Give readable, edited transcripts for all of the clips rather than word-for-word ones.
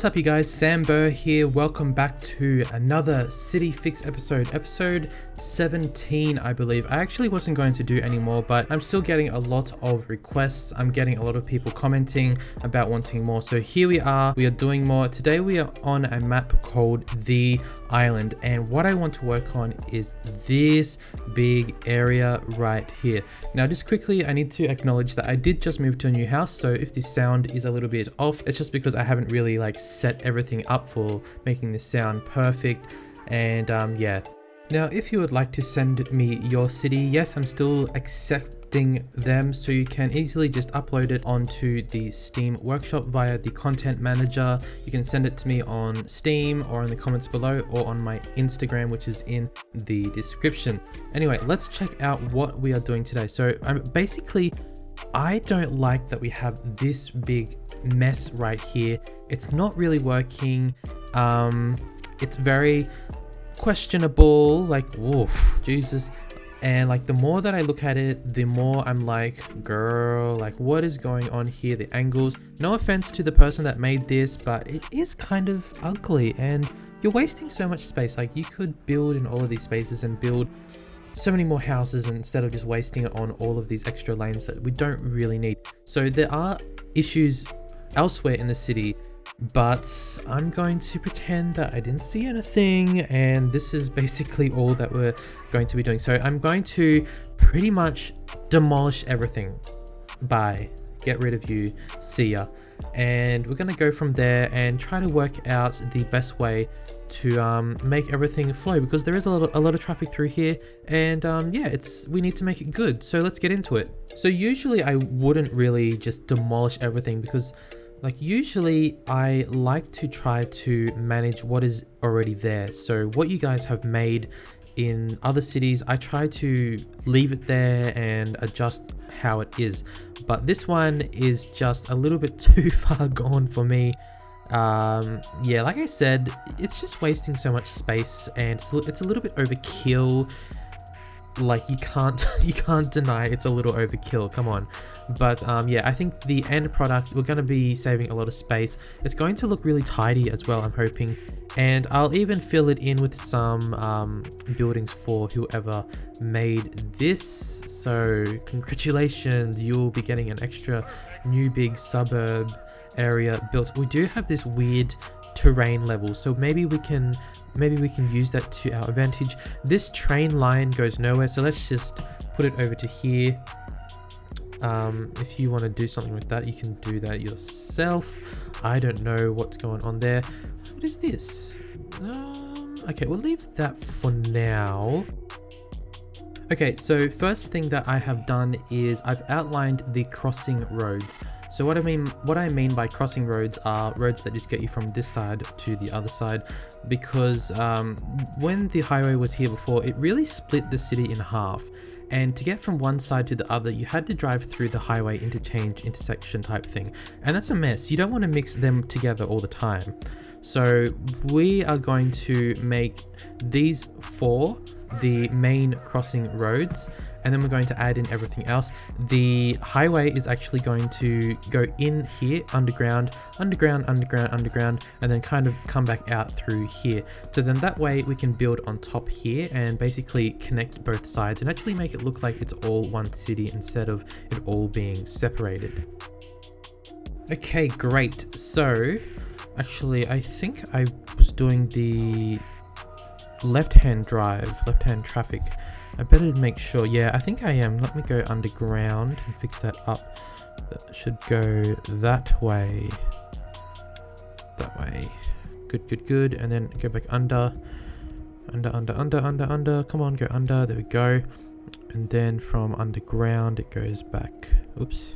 What's up you guys, Sam Burr here. Welcome back to another City Fix episode 17 I believe. I actually wasn't going to do anymore, but I'm still getting a lot of requests. I'm getting a lot of people commenting about wanting more. So here we are doing more. Today we are on a map called The Island, and what I want to work on is this big area right here. Now just quickly, I need to acknowledge that I did just move to a new house, so if the sound is a little bit off, it's just because I haven't really set everything up for making this sound perfect. And yeah, now if you would like to send me your city, yes, I'm still accepting them, so you can easily just upload it onto the Steam Workshop via the content manager. You can send it to me on Steam or in the comments below or on my Instagram, which is in the description. Anyway, let's check out what we are doing today. So basically, I don't like that we have this big mess right here. It's not really working. It's very questionable, woof, Jesus. And the more that I look at it, the more I'm like, girl, what is going on here? The angles, no offense to the person that made this, but it is kind of ugly and you're wasting so much space. You could build in all of these spaces and build so many more houses instead of just wasting it on all of these extra lanes that we don't really need. So there are issues elsewhere in the city, but I'm going to pretend that I didn't see anything, and this is basically all that we're going to be doing. So I'm going to pretty much demolish everything. Bye, get rid of you, see ya. And we're gonna go from there and try to work out the best way to make everything flow, because there is a lot of traffic through here, and yeah, we need to make it good. So let's get into it. So usually I wouldn't really just demolish everything, because usually I like to try to manage what is already there. So what you guys have made in other cities, I try to leave it there and adjust how it is. But this one is just a little bit too far gone for me. Yeah, like I said, it's just wasting so much space, and it's a little bit overkill. You can't deny it's a little overkill, come on. But yeah, I think the end product, we're going to be saving a lot of space. It's going to look really tidy as well, I'm hoping. And I'll even fill it in with some buildings for whoever made this. So congratulations, you'll be getting an extra new big suburb area built. We do have this weird terrain level, so maybe we can use that to our advantage. This train line goes nowhere, so let's just put it over to here. If you want to do something with that, you can do that yourself. I don't know what's going on there. What is this? Okay, we'll leave that for now. Okay, so first thing that I have done is I've outlined the crossing roads. So what I mean by crossing roads are roads that just get you from this side to the other side, because when the highway was here before, it really split the city in half. And to get from one side to the other, you had to drive through the highway intersection type thing. And that's a mess. You don't want to mix them together all the time. So we are going to make these 4 the main crossing roads, and then we're going to add in everything else. The highway is actually going to go in here, underground, and then kind of come back out through here. So then that way we can build on top here and basically connect both sides and actually make it look like it's all one city instead of it all being separated. Okay, great. So actually, I think I was doing the left-hand traffic. I better make sure. Yeah, I think I am. Let me go underground and fix that up. That should go that way. Good. And then go back under. Come on, go under. There we go. And then from underground, it goes back. Oops.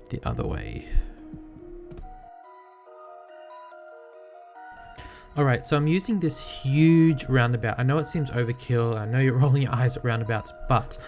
The other way. Alright, so I'm using this huge roundabout. I know it seems overkill, I know you're rolling your eyes at roundabouts, but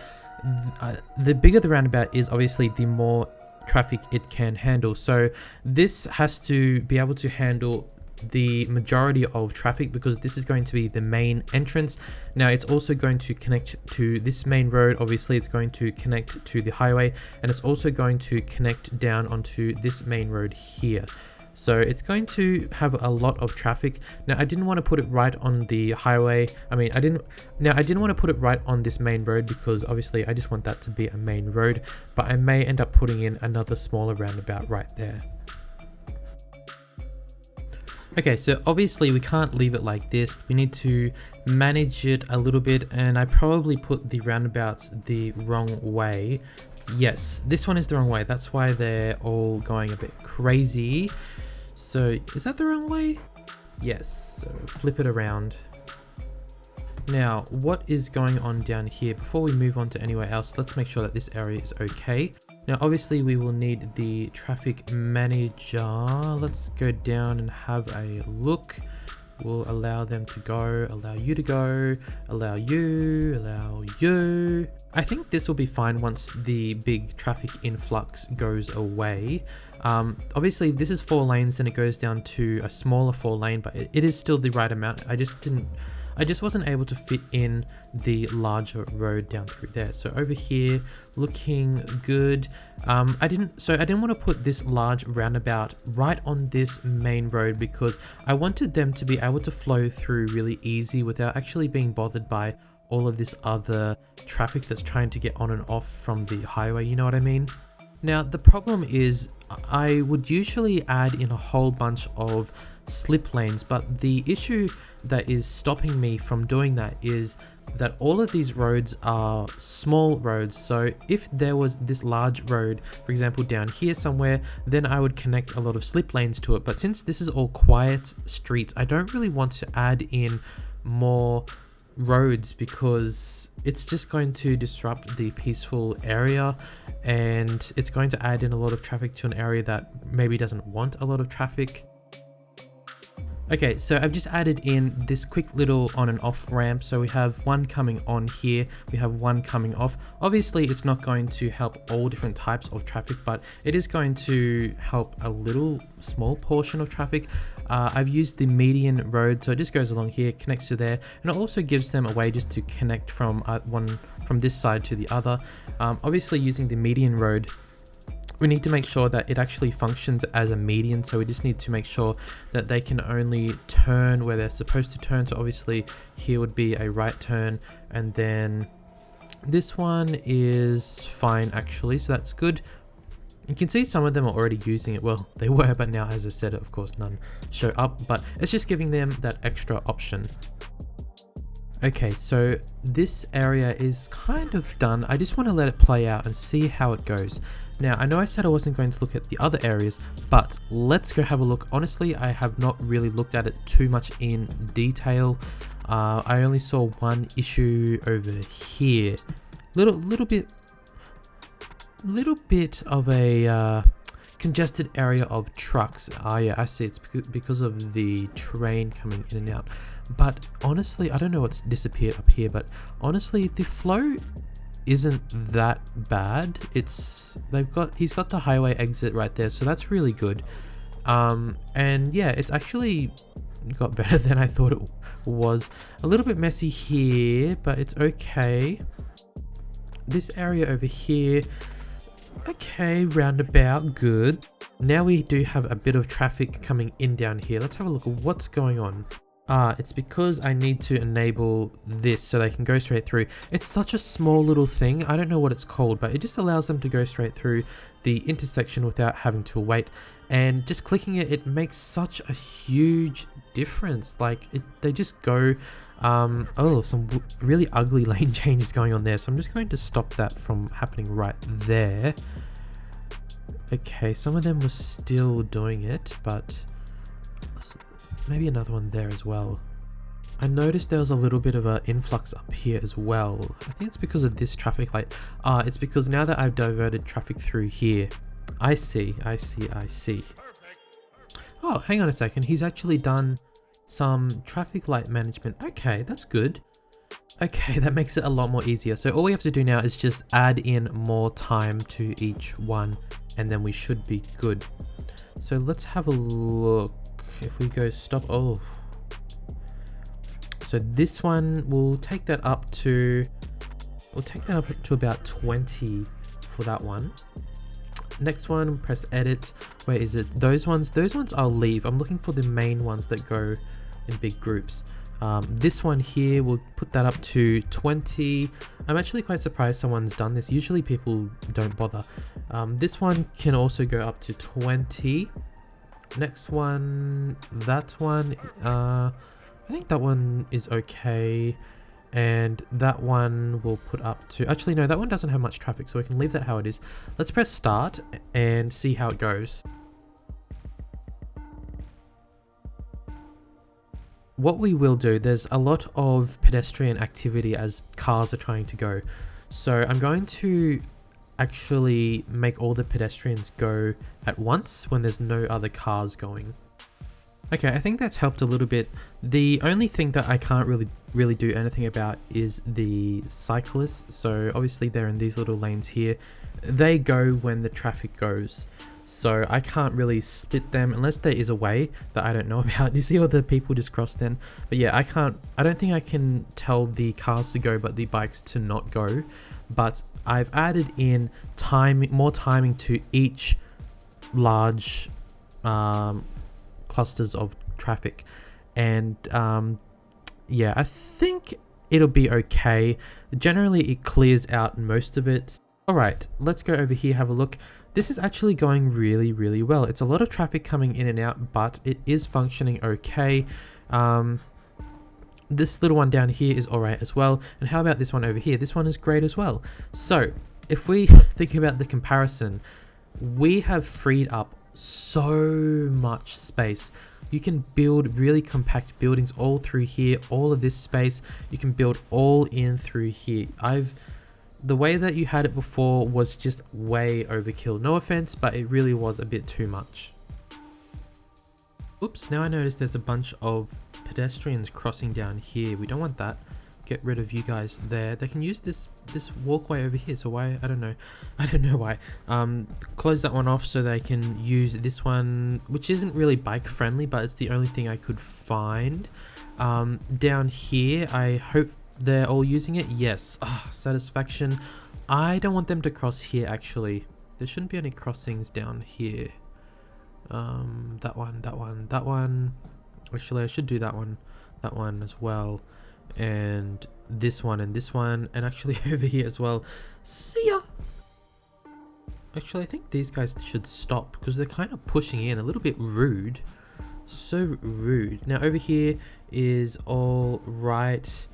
the bigger the roundabout is, obviously the more traffic it can handle. So this has to be able to handle the majority of traffic, because this is going to be the main entrance. Now it's also going to connect to this main road. Obviously it's going to connect to the highway, and it's also going to connect down onto this main road here. So it's going to have a lot of traffic. Now I didn't want to put it right on the highway. I didn't want to put it right on this main road because obviously I just want that to be a main road, but I may end up putting in another smaller roundabout right there. Okay, so obviously we can't leave it like this. We need to manage it a little bit, and I probably put the roundabouts the wrong way. Yes, this one is the wrong way. That's why they're all going a bit crazy. So is that the wrong way? Yes, so flip it around. Now, what is going on down here? Before we move on to anywhere else, let's make sure that this area is okay. Now, obviously we will need the traffic manager. Let's go down and have a look. We'll allow them to go, allow you to go, allow you, allow you. I think this will be fine once the big traffic influx goes away. Obviously this is 4 lanes, then it goes down to a smaller 4 lane, but it is still the right amount. I just wasn't able to fit in the larger road down through there. So over here, looking good. I didn't want to put this large roundabout right on this main road because I wanted them to be able to flow through really easy without actually being bothered by all of this other traffic that's trying to get on and off from the highway, you know what I mean? Now, the problem is I would usually add in a whole bunch of slip lanes, but the issue that is stopping me from doing that is that all of these roads are small roads. So if there was this large road, for example, down here somewhere, then I would connect a lot of slip lanes to it. But since this is all quiet streets, I don't really want to add in more roads because it's just going to disrupt the peaceful area, and it's going to add in a lot of traffic to an area that maybe doesn't want a lot of traffic. Okay, so I've just added in this quick little on and off ramp. So we have one coming on here, we have one coming off. Obviously it's not going to help all different types of traffic, but it is going to help a little small portion of traffic. I've used the median road, so it just goes along here, connects to there, and it also gives them a way just to connect from this side to the other. Obviously using the median road, we need to make sure that it actually functions as a median, so we just need to make sure that they can only turn where they're supposed to turn. So obviously here would be a right turn, and then this one is fine actually, so that's good. You can see some of them are already using it. Well, they were, but now as I said, of course none show up, but it's just giving them that extra option. Okay, so this area is kind of done. I just want to let it play out and see how it goes. Now, I know I said I wasn't going to look at the other areas, but let's go have a look. Honestly, I have not really looked at it too much in detail. I only saw one issue over here. Little bit of a congested area of trucks. Yeah, I see. It's because of the train coming in and out. But honestly, I don't know what's disappeared up here, but honestly, the flow isn't that bad. He's got the highway exit right there, so that's really good. And yeah, it's actually got better than I thought it was. A little bit messy here, but it's okay. This area over here, okay, roundabout, good. Now we do have a bit of traffic coming in down here. Let's have a look at what's going on. It's because I need to enable this so they can go straight through. It's such a small little thing. I don't know what it's called, but it just allows them to go straight through the intersection without having to wait. And just clicking it, it makes such a huge difference. Like they just go, oh, some really ugly lane changes going on there. So I'm just going to stop that from happening right there. Okay, some of them were still doing it, but maybe another one there as well. I noticed there was a little bit of an influx up here as well. I think it's because of this traffic light. It's because now that I've diverted traffic through here. I see. Oh, hang on a second. He's actually done some traffic light management. Okay, that's good. Okay, that makes it a lot more easier. So all we have to do now is just add in more time to each one, and then we should be good. So let's have a look. If we go stop, oh, so this one we'll take that up to about 20 for that one. Next one, press edit. Where is it? Those ones I'll leave. I'm looking for the main ones that go in big groups. This one here, we'll put that up to 20. I'm actually quite surprised someone's done this. Usually people don't bother. This one can also go up to 20. Next one, that one, I think that one is okay. And that one we'll put up to, actually no, that one doesn't have much traffic, so we can leave that how it is. Let's press start and see how it goes. What we will do, there's a lot of pedestrian activity as cars are trying to go. So I'm going to actually make all the pedestrians go at once when there's no other cars going. Okay, I think that's helped a little bit. The only thing that I can't really do anything about is the cyclists. So obviously they're in these little lanes here. They go when the traffic goes. So I can't really split them unless there is a way that I don't know about. You see all the people just crossed then? But yeah, I don't think I can tell the cars to go but the bikes to not go. But I've added in more timing to each large clusters of traffic, and yeah, I think it'll be okay. Generally it clears out most of it. Alright, let's go over here, have a look. This is actually going really well. It's a lot of traffic coming in and out, but it is functioning okay. This little one down here is alright as well. And how about this one over here? This one is great as well. So if we think about the comparison, we have freed up so much space. You can build really compact buildings all through here. All of this space you can build all in through here. The way that you had it before was just way overkill. No offense, but it really was a bit too much. Oops, now I notice there's a bunch of pedestrians crossing down here. We don't want that. Get rid of you guys there. They can use this walkway over here, so why? I don't know why. Close that one off so they can use this one, which isn't really bike friendly, but it's the only thing I could find. Down here, I hope they're all using it. Yes. Satisfaction. I don't want them to cross here actually. There shouldn't be any crossings down here. That one. Actually, I should do that one as well. And this one, and actually over here as well. See ya! Actually, I think these guys should stop because they're kind of pushing in, a little bit rude. So rude. Now over here is all right.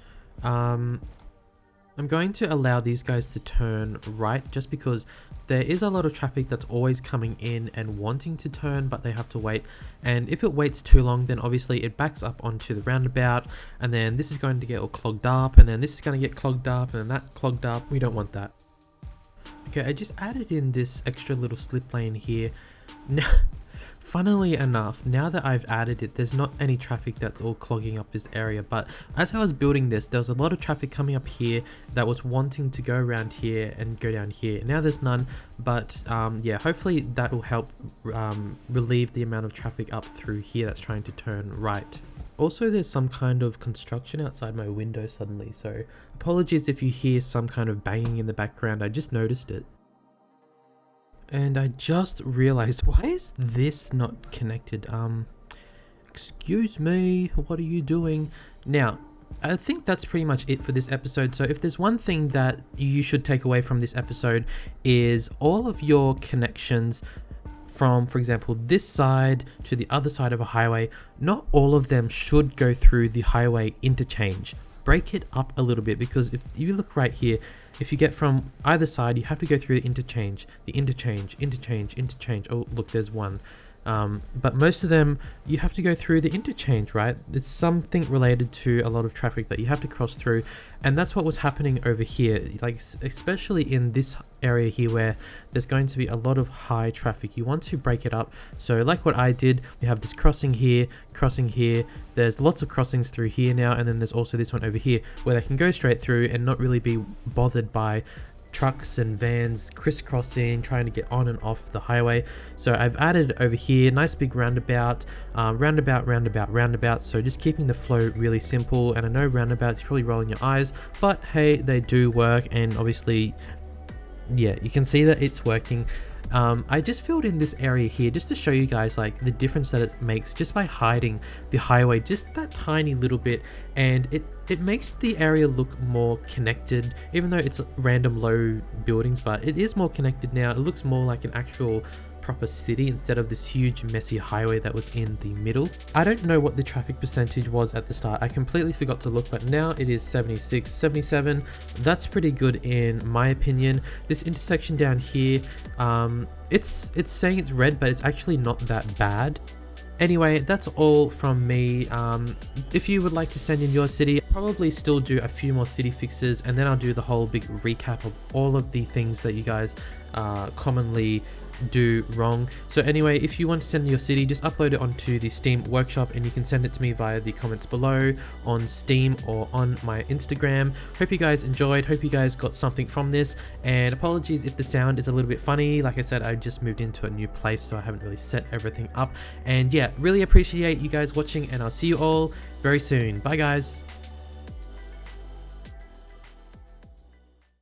I'm going to allow these guys to turn right just because there is a lot of traffic that's always coming in and wanting to turn, but they have to wait. And if it waits too long, then obviously it backs up onto the roundabout, and then this is going to get all clogged up, and then this is going to get clogged up, and then that clogged up. We don't want that. Okay, I just added in this extra little slip lane here. Now, funnily enough, now that I've added it, there's not any traffic that's all clogging up this area, but as I was building this, there was a lot of traffic coming up here that was wanting to go around here and go down here. Now there's none, but yeah, hopefully that will help relieve the amount of traffic up through here that's trying to turn right. Also, there's some kind of construction outside my window suddenly, so apologies if you hear some kind of banging in the background. I just noticed it. And I just realized, why is this not connected? Excuse me, what are you doing? Now, I think that's pretty much it for this episode. So if there's one thing that you should take away from this episode is all of your connections from, for example, this side to the other side of a highway, not all of them should go through the highway interchange. Break it up a little bit, because if you look right here, if you get from either side, you have to go through the interchange. Oh, look, there's one. But most of them, you have to go through the interchange, right? It's something related to a lot of traffic that you have to cross through. And that's what was happening over here, like especially in this area here where there's going to be a lot of high traffic. You want to break it up. So like what I did, we have this crossing here. There's lots of crossings through here now. And then there's also this one over here where they can go straight through and not really be bothered by trucks and vans crisscrossing, trying to get on and off the highway. So I've added over here, nice big roundabout, roundabout. So just keeping the flow really simple. And I know roundabouts, you're probably rolling your eyes, but hey, they do work. And obviously, yeah, you can see that it's working. I just filled in this area here just to show you guys like the difference that it makes just by hiding the highway just that tiny little bit, and it makes the area look more connected, even though it's random low buildings, but it is more connected now. It looks more like an actual proper city instead of this huge messy highway that was in the middle. I don't know what the traffic percentage was at the start. I completely forgot to look, but now it is 76, 77. That's pretty good in my opinion. This intersection down here, it's saying it's red, but it's actually not that bad. Anyway, that's all from me. If you would like to send in your city, I'll probably still do a few more city fixes, and then I'll do the whole big recap of all of the things that you guys commonly do wrong. So anyway, if you want to send your city, just upload it onto the Steam workshop, and you can send it to me via the comments below on Steam or on my Instagram. Hope you guys enjoyed, hope you guys got something from this, and apologies if the sound is a little bit funny. Like I said, I just moved into a new place, so I haven't really set everything up. And yeah, really appreciate you guys watching, and I'll see you all very soon. Bye guys.